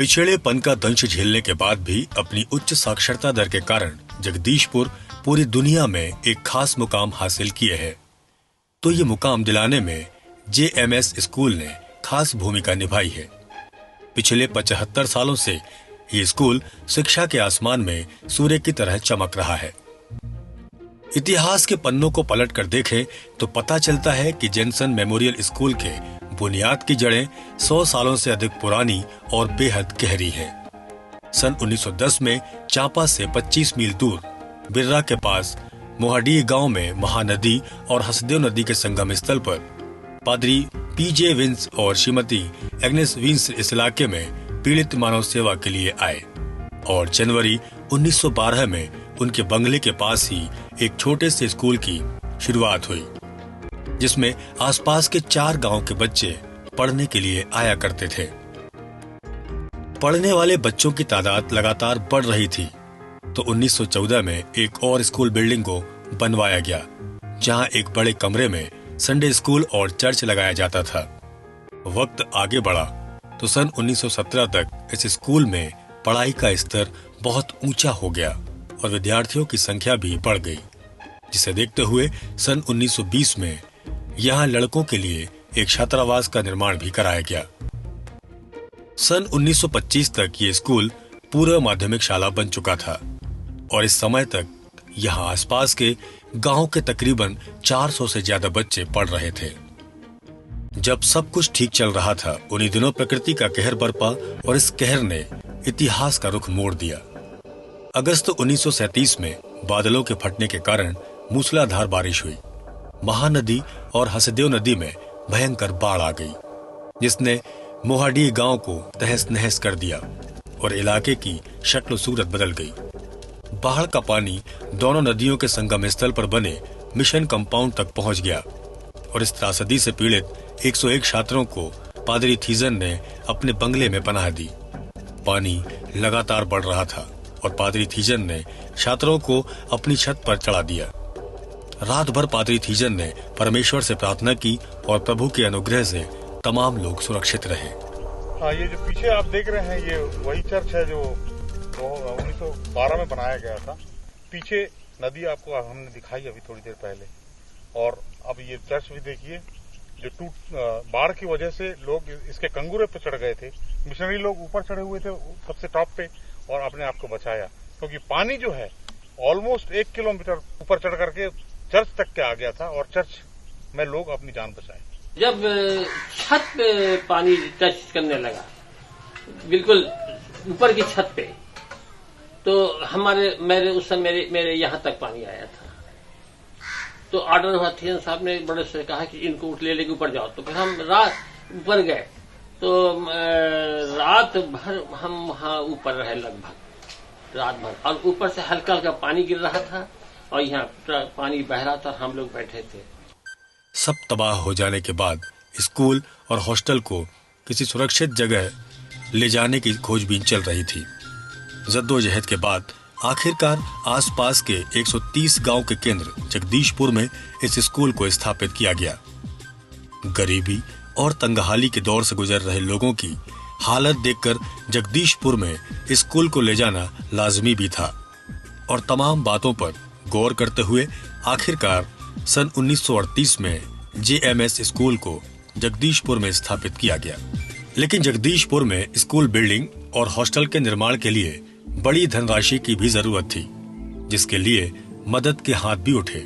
पिछड़ेपन का दंश झेलने के बाद भी अपनी उच्च साक्षरता दर के कारण जगदीशपुर पूरी दुनिया में एक खास मुकाम हासिल किए है। तो ये मुकाम दिलाने में JMS स्कूल ने खास भूमिका निभाई है। पिछले 75 सालों से ये स्कूल शिक्षा के आसमान में सूर्य की तरह चमक रहा है। इतिहास के पन्नों को पलटकर देखें तो पता चलता है कि जेनसन मेमोरियल स्कूल के बुनियाद की जड़ें 100 सालों से अधिक पुरानी और बेहद गहरी हैं। सन 1910 में चांपा से 25 मील दूर बिर्रा के पास मोहाडीह गांव में महानदी और हसदेव नदी के संगम स्थल पर पादरी PJ विंस और श्रीमती एग्नेस विंस इस इलाके में पीड़ित मानव सेवा के लिए आए और जनवरी 1912 में उनके बंगले के पास ही एक छोटे से स्कूल की शुरुआत हुई, जिसमें आसपास के 4 गांव के बच्चे पढ़ने के लिए आया करते थे। पढ़ने वाले बच्चों की तादाद लगातार बढ़ रही थी, तो 1914 में एक और स्कूल बिल्डिंग को बनवाया गया, जहां एक बड़े कमरे में संडे स्कूल और चर्च लगाया जाता था। वक्त आगे बढ़ा तो सन 1917 तक इस स्कूल में पढ़ाई का स्तर बहुत ऊंचा हो गया और विद्यार्थियों की संख्या भी बढ़ गई, जिसे देखते हुए सन 1920 में यहाँ लड़कों के लिए एक छात्रावास का निर्माण भी कराया गया। सन 1925 तक ये स्कूल पूर्व माध्यमिक शाला बन चुका था और इस समय तक यहाँ आसपास के गांव के तकरीबन 400 से ज्यादा बच्चे पढ़ रहे थे। जब सब कुछ ठीक चल रहा था, उन्हीं दिनों प्रकृति का कहर बरपा और इस कहर ने इतिहास का रुख मोड़ दिया। अगस्त 1937 में बादलों के फटने के कारण मूसलाधार बारिश हुई। महानदी और हसदेव नदी में भयंकर बाढ़ आ गई, जिसने मोहाडीह गांव को तहस नहस कर दिया और इलाके की शक्ल सूरत बदल गई। बाढ़ का पानी दोनों नदियों के संगम स्थल पर बने मिशन कंपाउंड तक पहुंच गया और इस त्रासदी से पीड़ित 101 छात्रों को पादरी थीजन ने अपने बंगले में पनाह दी। पानी लगातार बढ़ रहा था और पादरी थीजन ने छात्रों को अपनी छत पर चढ़ा दिया। रात भर पादरी थीजन ने परमेश्वर से प्रार्थना की और प्रभु के अनुग्रह से तमाम लोग सुरक्षित रहे। ये जो पीछे आप देख रहे हैं, ये वही चर्च है जो 1912 में बनाया गया था। पीछे नदी आपको हमने दिखाई अभी थोड़ी देर पहले, और अब ये चर्च भी देखिए जो बाढ़ की वजह से लोग इसके कंगूरे पे चढ़ गए थे। मिशनरी लोग ऊपर चढ़े हुए थे सबसे टॉप पे और अपने आप को बचाया, क्योंकि पानी जो है ऑलमोस्ट 1 किलोमीटर ऊपर चढ़ करके चर्च तक के आ गया था और चर्च में लोग अपनी जान बचाए। जब छत पे पानी टच करने लगा, बिल्कुल ऊपर की छत पे, तो मेरे यहाँ तक पानी आया था। तो ऑर्डर हुआ, थीजन साहब ने बड़े से कहा कि इनको लेके ऊपर जाओ। तो फिर हम रात ऊपर गए, तो रात भर हम वहाँ ऊपर रहे, लगभग रात भर, और ऊपर से हल्का हल्का पानी गिर रहा था और यहाँ पानी बह रहा था, हम लोग बैठे थे। सब तबाह हो जाने के बाद स्कूल और हॉस्टल को किसी सुरक्षित जगह ले जाने की खोजबीन चल रही थी। जद्दोजहद के बाद आखिरकार आसपास के 130 गांव के केंद्र जगदीशपुर में इस स्कूल को स्थापित किया गया। गरीबी और तंगहाली के दौर से गुजर रहे लोगों की हालत देखकर जगदीशपुर में स्कूल को ले जाना लाजमी भी था और तमाम बातों पर गौर करते हुए आखिरकार सन 1938 में JMS स्कूल को जगदीशपुर में स्थापित किया गया। लेकिन जगदीशपुर में स्कूल बिल्डिंग और हॉस्टल के निर्माण के लिए बड़ी धनराशि की भी जरूरत थी, जिसके लिए मदद के हाथ भी उठे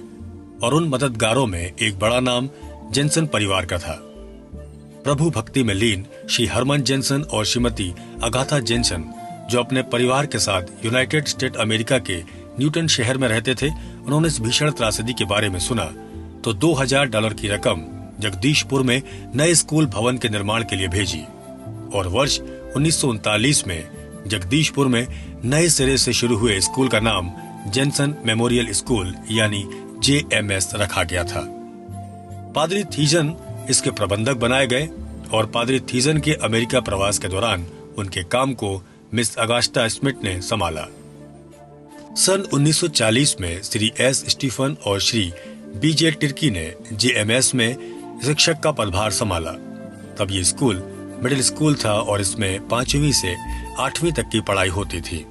और उन मददगारों में एक बड़ा नाम जेनसन परिवार का था। प्रभु भक्ति में लीन श्री हरमन जेनसन और श्रीमती अगाथा जेनसन, जो अपने परिवार के साथ यूनाइटेड स्टेट अमेरिका के न्यूटन शहर में रहते थे, उन्होंने इस भीषण त्रासदी के बारे में सुना तो $2000 की रकम जगदीशपुर में नए स्कूल भवन के निर्माण के लिए भेजी और वर्ष 1939 में जगदीशपुर में नए सिरे से शुरू हुए स्कूल का नाम जेनसन मेमोरियल स्कूल यानी JMS रखा गया था। पादरी थीजन इसके प्रबंधक बनाए गए और पादरी थीजन के अमेरिका प्रवास के दौरान उनके काम को मिस अगास्टा स्मिथ ने संभाला। सन 1940 में श्री S. स्टीफन और श्री BJ टिर्की ने JMS में शिक्षक का पदभार संभाला। तब ये स्कूल मिडिल स्कूल था और इसमें 5वीं से 8वीं तक की पढ़ाई होती थी।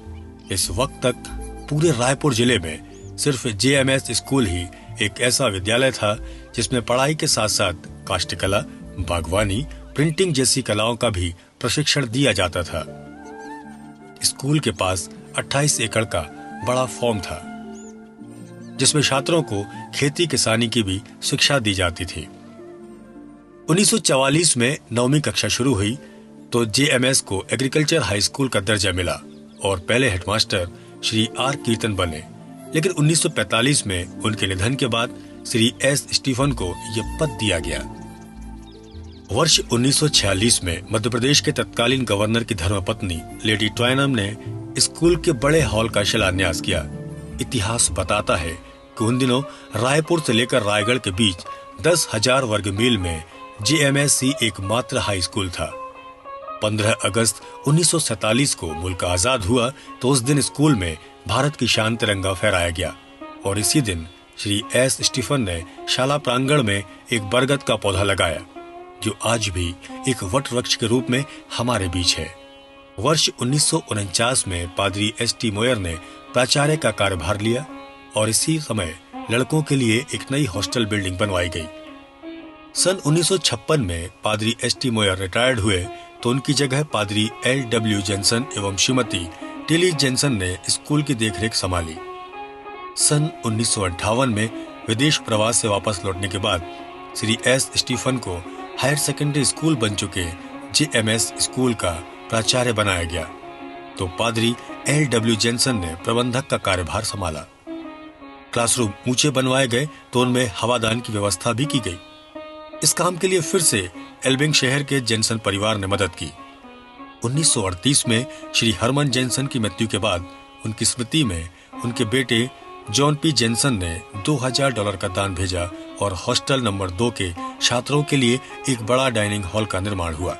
इस वक्त तक पूरे रायपुर जिले में सिर्फ JMS स्कूल ही एक ऐसा विद्यालय था जिसमें पढ़ाई के साथ साथ काष्ठकला, बागवानी, प्रिंटिंग जैसी कलाओं का भी प्रशिक्षण दिया जाता था। स्कूल के पास 28 एकड़ का बड़ा फॉर्म था जिसमें छात्रों को खेती किसानी की भी शिक्षा दी जाती थी। 1944 में 9वीं कक्षा शुरू हुई तो JMS को एग्रीकल्चर हाई स्कूल का दर्जा मिला और पहले हेडमास्टर श्री R कीर्तन बने। लेकिन 1945 में उनके निधन के बाद श्री S स्टीफन को यह पद दिया गया। वर्ष 1946 में मध्य प्रदेश के तत्कालीन गवर्नर की धर्मपत्नी लेडी ट्वाइनम ने स्कूल के बड़े हॉल का शिलान्यास किया। इतिहास बताता है कि उन दिनों रायपुर से लेकर रायगढ़ के बीच 10,000 वर्ग मील में JMS ही एकमात्र हाई स्कूल था। 15 अगस्त 1947 को मुल्क आजाद हुआ तो उस दिन स्कूल में भारत की शान तिरंगा फहराया गया और इसी दिन श्री S स्टीफन ने शाला प्रांगण में एक बरगद का पौधा लगाया जो आज भी एक वट वृक्ष के रूप में हमारे बीच है। वर्ष 1949 में पादरी ST मोयर ने प्राचार्य का कार्यभार लिया और इसी समय लड़कों के लिए एक नई हॉस्टल बिल्डिंग बनवाई गई। सन 1956 में पादरी ST मोयर रिटायर्ड हुए तो उनकी जगह पादरी LW जेंसन एवं श्रीमती टिली जेंसन ने स्कूल की देखरेख संभाली। सन 1958 में विदेश प्रवास से वापस लौटने के बाद श्री S स्टीफन को हायर सेकेंडरी स्कूल बन चुके JMS स्कूल का प्राचार्य बनाया गया तो पादरी LW जेंसन ने प्रबंधक का कार्यभार संभाला। क्लासरूम ऊंचे बनवाए गए तो उनमें हवादान की व्यवस्था भी की गई। इस काम के लिए फिर से एल्बिंग शहर के जेंसन परिवार ने मदद की। 1938 में श्री हरमन जेंसन की मृत्यु के बाद उनकी स्मृति में उनके बेटे जॉन P जेंसन ने $2,000 का दान भेजा और हॉस्टल नंबर 2 के छात्रों के लिए एक बड़ा डाइनिंग हॉल का निर्माण हुआ।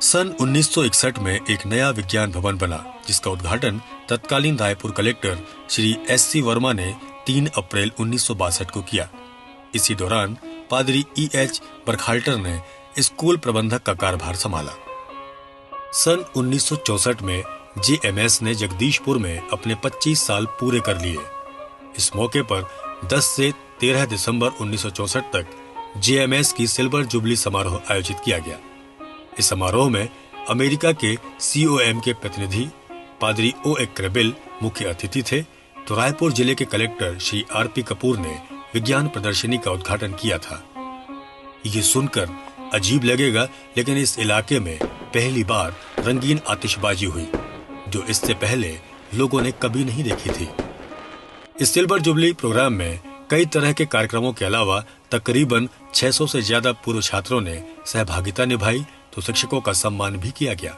सन 1961 में एक नया विज्ञान भवन बना जिसका उद्घाटन तत्कालीन रायपुर कलेक्टर श्री SC वर्मा ने 3 अप्रैल 1962 को किया। इसी दौरान पादरी EH बरखाल्टर ने स्कूल प्रबंधक का कार्यभार संभाला। सन 1964 में JMS ने जगदीशपुर में अपने 25 साल पूरे कर लिए। इस मौके पर 10 से 13 दिसंबर 1964 तक JMS की सिल्वर जुबली समारोह आयोजित किया गया। इस समारोह में अमेरिका के COM के प्रतिनिधि पादरी O.A. क्रेबिल मुख्य अतिथि थे तो रायपुर जिले के कलेक्टर श्री R.P. कपूर ने विज्ञान प्रदर्शनी का उद्घाटन किया था। ये सुनकर अजीब लगेगा लेकिन इस इलाके में पहली बार रंगीन आतिशबाजी हुई जो इससे पहले लोगों ने कभी नहीं देखी थी। इस सिल्वर जुबली प्रोग्राम में कई तरह के कार्यक्रमों के अलावा तकरीबन 600 से ज्यादा पूर्व छात्रों ने सहभागिता निभाई तो शिक्षकों का सम्मान भी किया गया।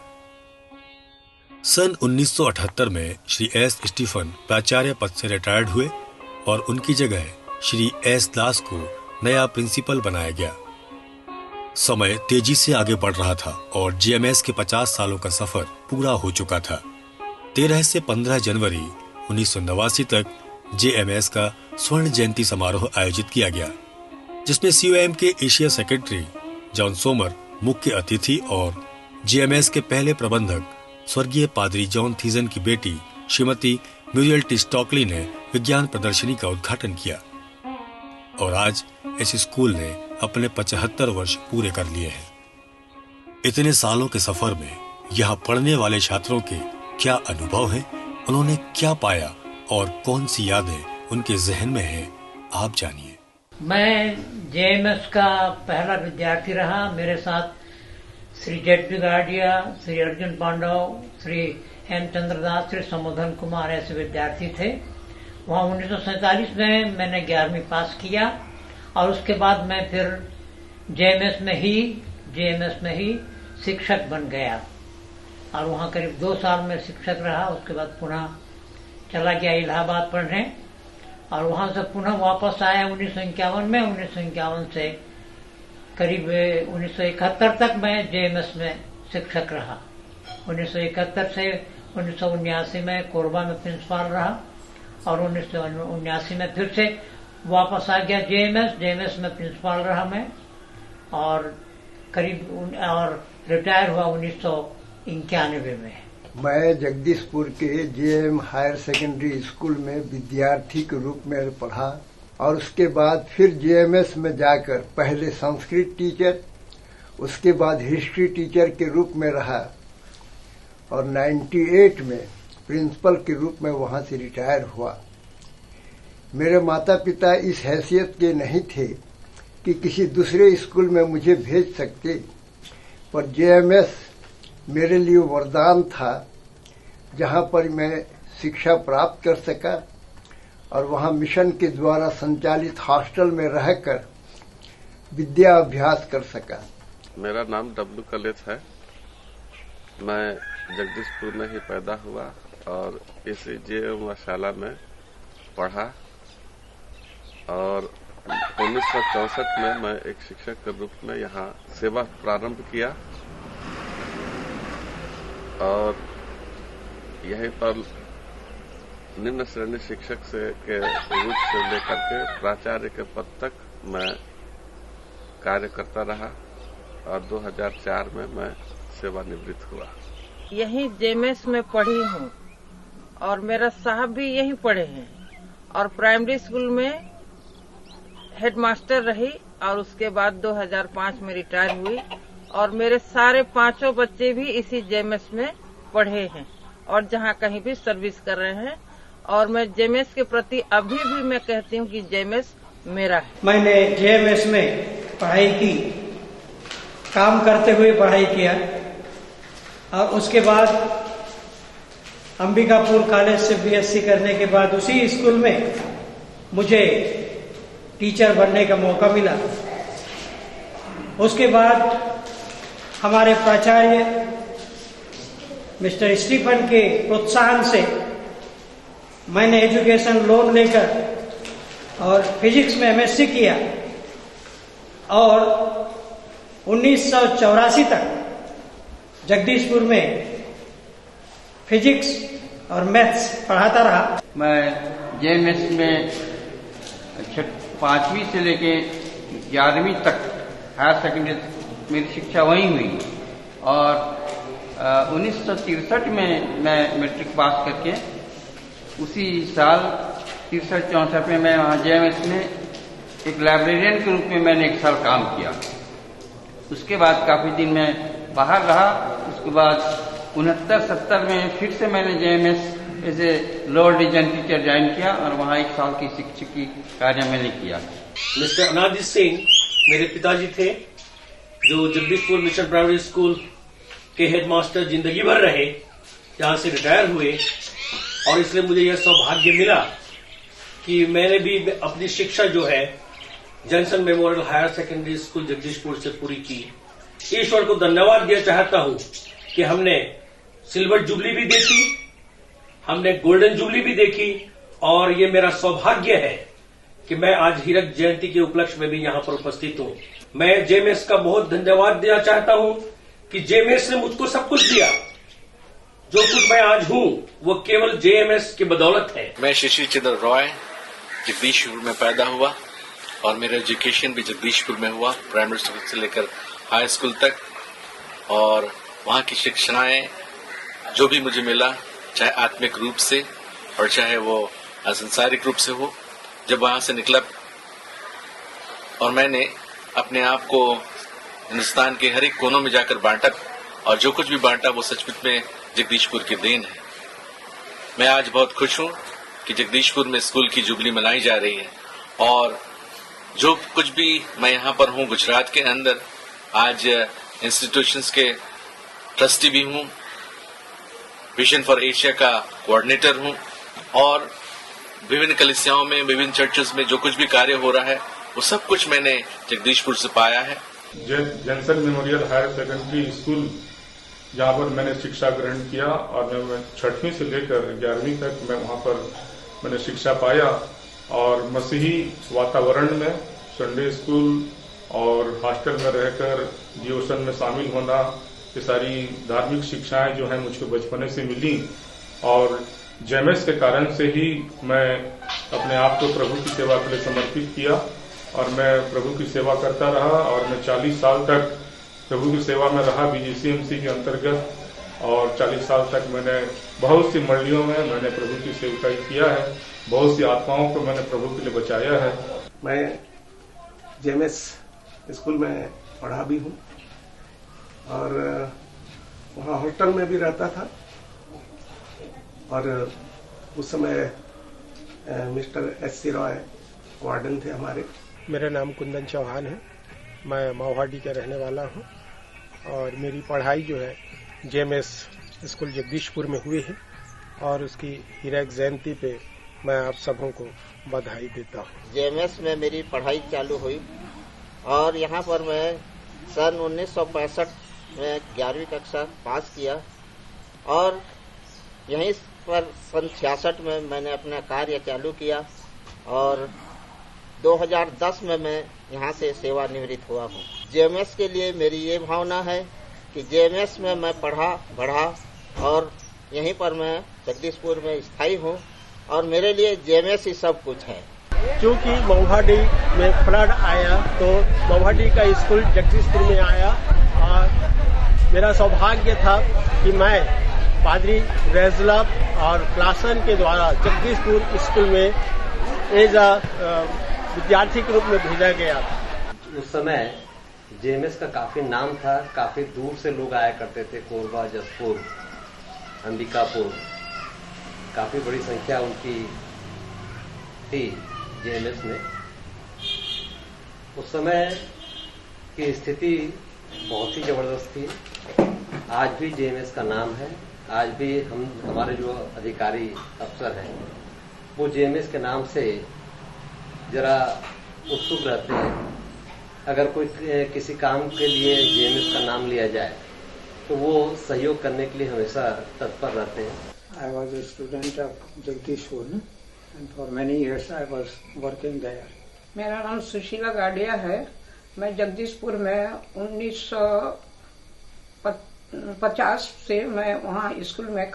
सन 1978 में श्री S स्टीफन प्राचार्य पद से रिटायर्ड हुए और उनकी जगह श्री S दास को नया प्रिंसिपल बनाया गया। समय तेजी से आगे बढ़ रहा था और JMS के 50 सालों का सफर पूरा हो चुका था। 13 से 15 जनवरी 1989 तक JMS का स्वर्ण जयंती समारोह आयोजित किया गया जिसमें COM के एशिया सेक्रेटरी जॉन सोमर मुख्य अतिथि और JMS के पहले प्रबंधक स्वर्गीय पादरी जॉन थीजन की बेटी श्रीमती म्यूरियल टी स्टॉकली ने विज्ञान प्रदर्शनी का उद्घाटन किया। और आज इस स्कूल ने अपने 75 वर्ष पूरे कर लिए हैं। इतने सालों के सफर में यहाँ पढ़ने वाले छात्रों के क्या अनुभव हैं, उन्होंने क्या पाया और कौन सी यादें उनके जहन में हैं, आप जानिए। मैं JMS का पहला विद्यार्थी रहा। मेरे साथ श्री ZP गाडिया, श्री अर्जुन पांडव, श्री M चंद्रदास, श्री समोधन कुमार ऐसे विद्यार्थी थे। वहाँ 1947 में मैंने 11वीं पास किया और उसके बाद मैं फिर JMS में ही शिक्षक बन गया और वहाँ करीब 2 साल में शिक्षक रहा। उसके बाद पुनः चला गया इलाहाबाद पढ़ने और वहाँ से पुनः वापस आया 1951 में। 1951 से करीब 1971 तक मैं JMS में शिक्षक रहा। 1971 से 1979 में कोरबा में प्रिंसिपल रहा और 1979 में फिर से वापस आ गया JMS में प्रिंसिपल रहा मैं। और करीब और रिटायर हुआ 1991 में। मैं जगदीशपुर के जेएम हायर सेकेंडरी स्कूल में विद्यार्थी के रूप में पढ़ा और उसके बाद फिर जेएमएस में जाकर पहले संस्कृत टीचर, उसके बाद हिस्ट्री टीचर के रूप में रहा और 98 में प्रिंसिपल के रूप में वहां से रिटायर हुआ। मेरे माता पिता इस हैसियत के नहीं थे कि किसी दूसरे स्कूल में मुझे भेज सकते, पर जेएमएस मेरे लिए वरदान था, जहां पर मैं शिक्षा प्राप्त कर सका और वहां मिशन के द्वारा संचालित हॉस्टल में रहकर विद्या अभ्यास कर सका। मेरा नाम डब्लू कलेथ है। मैं जगदीशपुर में ही पैदा हुआ और इस जेएम शाला में पढ़ा और 1964 में मैं एक शिक्षक के रूप में यहाँ सेवा प्रारंभ किया और यहीं पर निम्न श्रेणी शिक्षक के रूप से लेकर के प्राचार्य के पद तक मैं कार्य करता रहा और 2004 में मैं सेवानिवृत्त हुआ। यहीं जेएमएस में पढ़ी हूँ और मेरा साहब भी यहीं पढ़े हैं और प्राइमरी स्कूल में हेडमास्टर रही और उसके बाद 2005 में रिटायर हुई और मेरे सारे 5 बच्चे भी इसी जेएमएस में पढ़े हैं और जहाँ कहीं भी सर्विस कर रहे हैं और मैं जेएमएस के प्रति अभी भी मैं कहती हूँ कि जेएमएस मेरा है। मैंने जेएमएस में पढ़ाई की, काम करते हुए पढ़ाई किया और उसके बाद अंबिकापुर कॉलेज से बीएससी करने के बाद उसी स्कूल में मुझे टीचर बनने का मौका मिला। उसके बाद हमारे प्राचार्य मिस्टर स्टीफन के प्रोत्साहन से मैंने एजुकेशन लोन लेकर और फिजिक्स में एमएससी किया और 1984 तक जगदीशपुर में फिजिक्स और मैथ्स पढ़ाता रहा। मैं जेएमएस में 5वीं से लेके 11वीं तक हायर सेकेंडरी मेरी शिक्षा वहीं हुई और 1963 में मैं मैट्रिक पास करके उसी साल 63-64 में मैं वहाँ जेएमएस में एक लाइब्रेरियन के रूप में मैंने 1 साल काम किया। उसके बाद काफी दिन मैं बाहर रहा। उसके बाद 69-70 में फिर से मैंने JMS as a lower division teacher join किया और वहाँ 1 साल की शिक्षकी कार्य मैंने किया। मिस्टर अनादित सिंह मेरे पिताजी थे जो जगदीशपुर मिशन प्राइमरी स्कूल के हेडमास्टर जिंदगी भर रहे, जहाँ से रिटायर हुए और इसलिए मुझे यह सौभाग्य मिला कि मैंने भी अपनी शिक्षा जो है Johnson Memorial Higher Secondary School Jagdishpur से पूरी की। ईश्वर को धन्यवाद देना चाहता हूँ कि हमने सिल्वर जुबली भी देखी, हमने गोल्डन जुबली भी देखी और ये मेरा सौभाग्य है कि मैं आज हीरक जयंती के उपलक्ष्य में भी यहाँ पर उपस्थित हूँ। मैं जेएमएस का बहुत धन्यवाद देना चाहता हूँ कि जेएमएस ने मुझको सब कुछ दिया। जो कुछ मैं आज हूँ वो केवल जेएमएस की बदौलत है। मैं शशि चंद्र रॉय जगदीशपुर में पैदा हुआ और मेरा एजुकेशन भी जगदीशपुर में हुआ, प्राइमरी स्कूल से लेकर हाई स्कूल तक। और वहाँ की शिक्षाएं जो भी मुझे मिला, चाहे आत्मिक रूप से और चाहे वो सांसारिक रूप से हो, जब वहाँ से निकला और मैंने अपने आप को हिंदुस्तान के हर एक कोनों में जाकर बांटा और जो कुछ भी बांटा वो सचमुच में जगदीशपुर की देन है। मैं आज बहुत खुश हूँ कि जगदीशपुर में स्कूल की जुबली मनाई जा रही है और जो कुछ भी मैं यहाँ पर हूँ गुजरात के अंदर, आज इंस्टीट्यूशंस के ट्रस्टी भी हूँ, विजन फॉर एशिया का कोऑर्डिनेटर हूँ और विभिन्न कलिसियाओं में, विभिन्न चर्चेस में जो कुछ भी कार्य हो रहा है वो सब कुछ मैंने जगदीशपुर से पाया है। Johnson Memorial Higher Secondary School जहाँ पर मैंने शिक्षा ग्रहण किया और मैं 6वीं से लेकर 11वीं तक मैं वहाँ पर मैंने शिक्षा पाया और मसीही वातावरण में संडे स्कूल और हॉस्टल में रहकर डिवोशन में शामिल होना, ये सारी धार्मिक शिक्षाएं जो है मुझको बचपने से मिली और जेएमएस के कारण से ही मैं अपने आप को प्रभु की सेवा के लिए समर्पित किया और मैं प्रभु की सेवा करता रहा और मैं 40 साल तक प्रभु की सेवा में रहा BGCMC के अंतर्गत, और 40 साल तक मैंने बहुत सी मंडलियों में मैंने प्रभु की सेवकाई किया है। बहुत सी आत्माओं को मैंने प्रभु के लिए बचाया है। मैं JMS स्कूल में पढ़ा भी हूँ और वहाँ हॉस्टल में भी रहता था, और उस समय मिस्टर SC रॉय वार्डन थे हमारे। मेरा नाम कुंदन चौहान है, मैं माओहाटी का रहने वाला हूँ और मेरी पढ़ाई जो है JMS स्कूल जगदीशपुर में हुई है, और उसकी हीरक जयंती पे मैं आप सबों को बधाई देता हूँ। JMS में मेरी पढ़ाई चालू हुई और यहाँ पर मैं सन 1965 में 11वीं कक्षा पास किया, और यहीं पर सन 66 में मैंने अपना कार्य चालू किया, और 2010 में मैं यहाँ से सेवानिवृत्त हुआ हूँ। JMS के लिए मेरी ये भावना है कि JMS में मैं पढ़ा बढ़ा, और यहीं पर मैं जगदीशपुर में स्थायी हूँ, और मेरे लिए JMS ही सब कुछ है। क्योंकि माओहाटी में फ्लड आया तो माओहाटी का स्कूल जगदीशपुर में आया, और मेरा सौभाग्य था कि मैं पादरी रेजलब और क्लासन के द्वारा जगदीशपुर स्कूल में एज विद्यार्थी के रूप में भेजा गया था। उस समय JMS का काफी नाम था, काफी दूर से लोग आया करते थे, कोरबा, जसपुर, अंबिकापुर, काफी बड़ी संख्या उनकी थी JMS में। उस समय की स्थिति बहुत ही जबरदस्त थी। आज भी JMS का नाम है, आज भी हमारे जो अधिकारी अफसर हैं वो JMS के नाम से जरा उत्सुक रहते हैं। अगर कोई किसी काम के लिए JMS का नाम लिया जाए तो वो सहयोग करने के लिए हमेशा तत्पर रहते हैं। I was a student of Jagdishpur and for many years I was working there. मेरा नाम सुशीला गाडिया है। मैं जगदीशपुर में 1950 से मैं वहाँ स्कूल में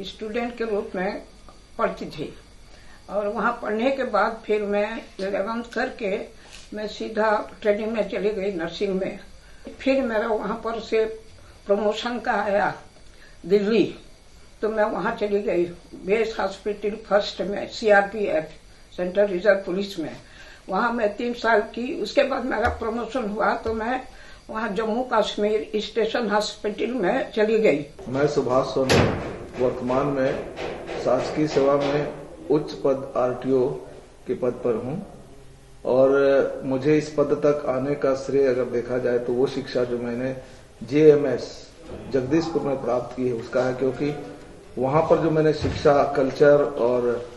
स्टूडेंट के रूप में पढ़ती थी, और वहाँ पढ़ने के बाद फिर मैं 11th करके मैं सीधा ट्रेनिंग में चली गई नर्सिंग में। फिर मेरा वहाँ पर से प्रमोशन का आया दिल्ली, तो मैं वहाँ चली गई बेस हॉस्पिटल फर्स्ट में CRPF सेंट्रल रिजर्व पुलिस में। वहाँ मैं 3 साल की, उसके बाद मेरा प्रमोशन हुआ तो मैं वहाँ जम्मू कश्मीर स्टेशन हॉस्पिटल में चली गई। मैं सुभाष सोनी वर्तमान में शासकीय सेवा में उच्च पद RTO के पद पर हूँ, और मुझे इस पद तक आने का श्रेय अगर देखा जाए तो वो शिक्षा जो मैंने JMS जगदीशपुर में प्राप्त की है उसका है, क्योंकि वहां पर जो मैंने शिक्षा, कल्चर और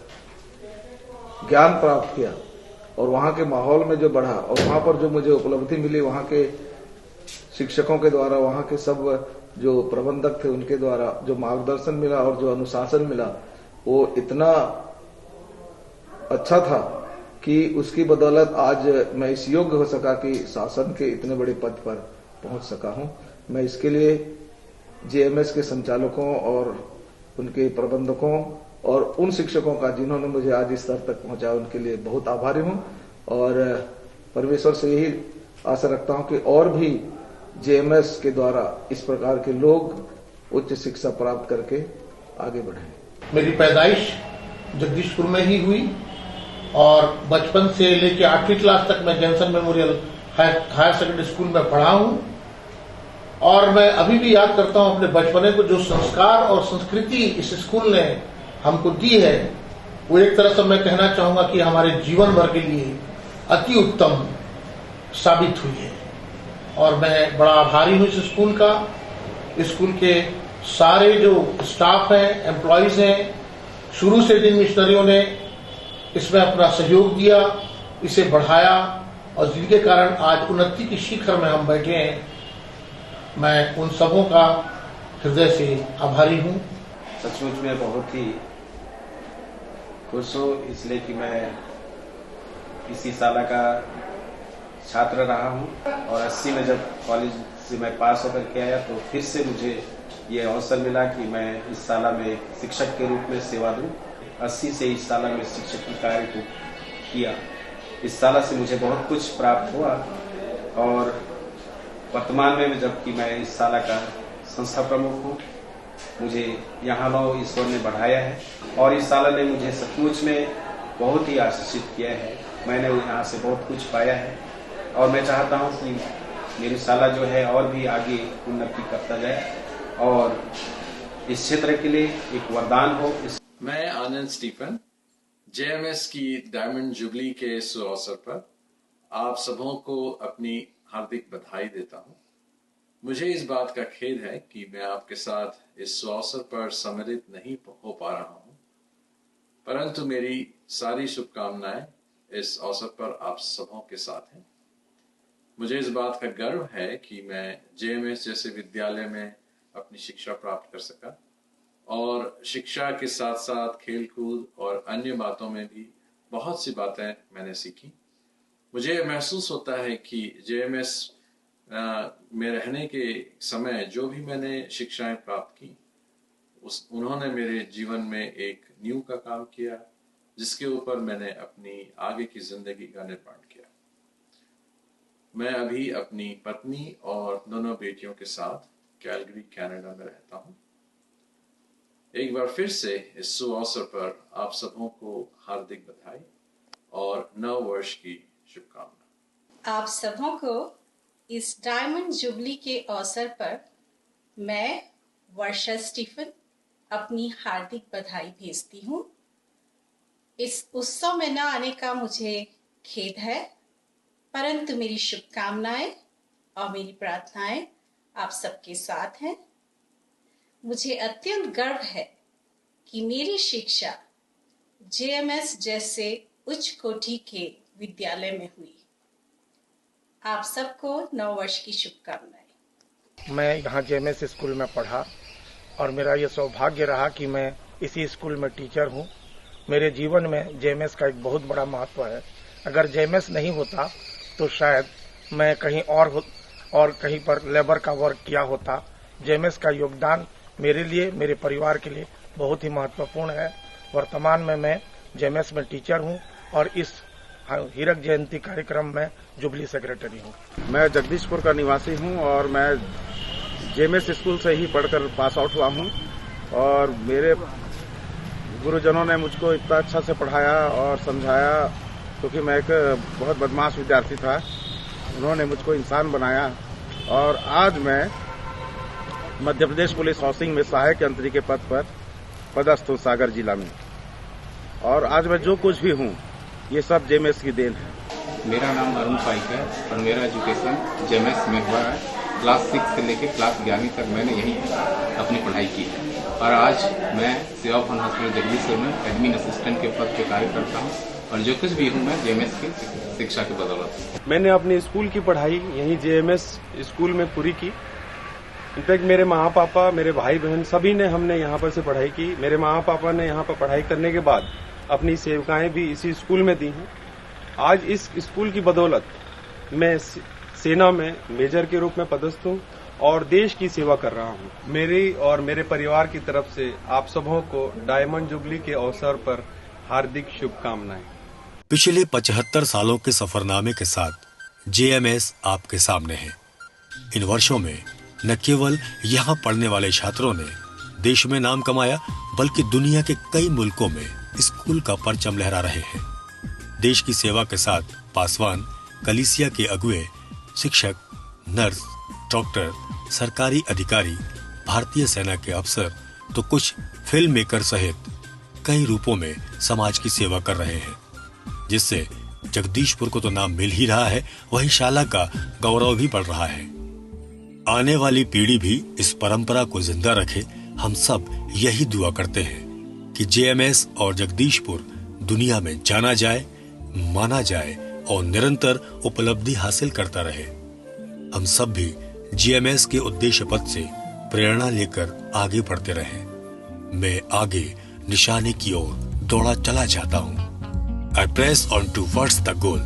ज्ञान प्राप्त किया और वहां के माहौल में जो बढ़ा, और वहां पर जो मुझे उपलब्धि मिली वहां के शिक्षकों के द्वारा, वहां के सब जो प्रबंधक थे उनके द्वारा जो मार्गदर्शन मिला और जो अनुशासन मिला, वो इतना अच्छा था कि उसकी बदौलत आज मैं इस योग्य हो सका कि शासन के इतने बड़े पद पर पहुंच सका हूं। मैं इसके लिए JMS के संचालकों और उनके प्रबंधकों और उन शिक्षकों का जिन्होंने मुझे आज इस स्तर तक पहुंचाया उनके लिए बहुत आभारी हूं, और परमेश्वर से यही आशा रखता हूं कि और भी JMS के द्वारा इस प्रकार के लोग उच्च शिक्षा प्राप्त करके आगे बढ़ें। मेरी पैदाइश जगदीशपुर में ही हुई, और बचपन से लेकर 8वीं क्लास तक मैं Johnson Memorial Higher Secondary School में पढ़ा हूं, और मैं अभी भी याद करता हूं अपने बचपने को। जो संस्कार और संस्कृति इस स्कूल ने हमको दी है वो एक तरह से मैं कहना चाहूंगा कि हमारे जीवन भर के लिए अति उत्तम साबित हुई है, और मैं बड़ा आभारी हूं इस स्कूल का। स्कूल के सारे जो स्टाफ हैं, एम्प्लॉइज हैं, शुरू से जिन मिशनरियों ने इसमें अपना सहयोग दिया, इसे बढ़ाया, और जिनके कारण आज उन्नति की शिखर में हम बैठे हैं, मैं उन सबों का हृदय से आभारी हूं। सचमुच में बहुत ही खुश हूं, इसलिए कि मैं इसी साल का छात्र रहा हूं, और 80 में जब कॉलेज से मैं पास होकर के आया तो फिर से मुझे ये अवसर मिला कि मैं इस साल में शिक्षक के रूप में सेवा दूं। 80 से इस साल में शिक्षक की कार्य को किया। इस साल से मुझे बहुत कुछ प्राप्त हुआ, और वर्तमान में जबकि मैं इस शाला का संस्था प्रमुख हूँ, मुझे यहाँ लो ईश्वर ने बढ़ाया है और इस शाला ने मुझे सचमुच में बहुत ही आशीषित किया है। मैंने यहाँ से बहुत कुछ पाया है और मैं चाहता हूँ कि मेरी शाला जो है और भी आगे उन्नति करता जाए और इस क्षेत्र के लिए एक वरदान हो। मैं आनंद स्टीफन जेएमएस की डायमंड जुबली के इस अवसर पर आप सबों को अपनी हार्दिक बधाई देता हूँ। मुझे इस बात का खेद है कि मैं आपके साथ इस अवसर पर सम्मिलित नहीं हो पा रहा हूँ, परंतु मेरी सारी शुभकामनाएं इस अवसर पर आप सबों के साथ हैं। मुझे इस बात का गर्व है कि मैं जेएमएस जैसे विद्यालय में अपनी शिक्षा प्राप्त कर सका और शिक्षा के साथ साथ खेलकूद और अन्य बातों में भी बहुत सी बातें मैंने सीखी। मुझे महसूस होता है कि जेएमएस में रहने के समय जो भी मैंने शिक्षाएं प्राप्त की उन्होंने मेरे जीवन में एक नींव का काम किया, जिसके ऊपर मैंने अपनी आगे की जिंदगी का निर्माण किया। मैं अभी अपनी पत्नी और दोनों बेटियों के साथ कैलगरी कनाडा में रहता हूँ। एक बार फिर से इस शुभ अवसर पर आप सबों को हार्दिक बधाई और नव वर्ष की शुभकामना। आप सबों को इस डायमंड जुबली के अवसर पर मैं वर्षा स्टीफन अपनी हार्दिक बधाई भेजती हूँ। इस उत्सव में न आने का मुझे खेद है, परंतु मेरी शुभकामनाएं और मेरी प्रार्थनाएं आप सबके साथ हैं। मुझे अत्यंत गर्व है कि मेरी शिक्षा जेएमएस जैसे उच्च कोटि के विद्यालय में हुई। आप सबको नव वर्ष की शुभकामनाएं। मैं यहाँ जेएमएस स्कूल में पढ़ा और मेरा ये सौभाग्य रहा कि मैं इसी स्कूल में टीचर हूँ। मेरे जीवन में जेएमएस का एक बहुत बड़ा महत्व है। अगर जेएमएस नहीं होता तो शायद मैं कहीं और कहीं पर लेबर का वर्क किया होता। जेएमएस का योगदान मेरे लिए, मेरे परिवार के लिए बहुत ही महत्वपूर्ण है। वर्तमान में मैं जेएमएस में टीचर हूँ और इस हीरक जयंती कार्यक्रम में जुबली सेक्रेटरी हूँ। मैं जगदीशपुर का निवासी हूँ और मैं जेएमएस स्कूल से ही पढ़कर पास आउट हुआ हूँ और मेरे गुरुजनों ने मुझको इतना अच्छा से पढ़ाया और समझाया, क्योंकि मैं एक बहुत बदमाश विद्यार्थी था। उन्होंने मुझको इंसान बनाया और आज मैं मध्य प्रदेश पुलिस हाउसिंग में सहायक यंत्री के पद पर पदस्थ हूँ सागर जिला में। और आज मैं जो कुछ भी हूँ ये सब जेएमएस की देन है। मेरा नाम अरुण पाइक है और मेरा एजुकेशन जेएमएस में हुआ है। क्लास 6 से लेकर क्लास 11वीं तक मैंने यहीं अपनी पढ़ाई की है और आज मैं सेवा फन हॉस्पिटल जगदीशपुर में एडमिन असिस्टेंट के पद पे कार्य करता हूँ और जो कुछ भी हूँ मैं जेएमएस की शिक्षा की बदौलत। मैंने अपनी स्कूल की पढ़ाई यहीं जेएमएस स्कूल में पूरी की। इनफैक्ट मेरे माँ पापा, मेरे भाई बहन सभी ने हमने यहाँ पर से पढ़ाई की। मेरे माँ पापा ने यहाँ पर पढ़ाई करने के बाद अपनी सेवकाएं भी इसी स्कूल में दी हैं। आज इस स्कूल की बदौलत मैं सेना में मेजर के रूप में पदस्थ हूँ और देश की सेवा कर रहा हूँ। मेरी और मेरे परिवार की तरफ से आप सबों को डायमंड जुबली के अवसर पर हार्दिक शुभकामनाएं। पिछले 75 सालों के सफरनामे के साथ जेएमएस आपके सामने है। इन वर्षों में न केवल यहाँ पढ़ने वाले छात्रों ने देश में नाम कमाया, बल्कि दुनिया के कई मुल्कों में स्कूल का परचम लहरा रहे हैं। देश की सेवा के साथ पासवान, कलीसिया के अगुए, शिक्षक, नर्स, डॉक्टर, सरकारी अधिकारी, भारतीय सेना के अफसर तो कुछ फिल्म मेकर सहित कई रूपों में समाज की सेवा कर रहे हैं, जिससे जगदीशपुर को तो नाम मिल ही रहा है, वहीं शाला का गौरव भी बढ़ रहा है। आने वाली पीढ़ी भी इस परंपरा को जिंदा रखे। हम सब यही दुआ करते हैं कि जेएमएस और जगदीशपुर दुनिया में जाना जाए, माना जाए और निरंतर उपलब्धि हासिल करता रहे। हम सब भी जेएमएस के उद्देश्य पद से प्रेरणा लेकर आगे बढ़ते रहें। मैं आगे निशाने की ओर दौड़ा चला जाता हूँ। I press on towards the goal.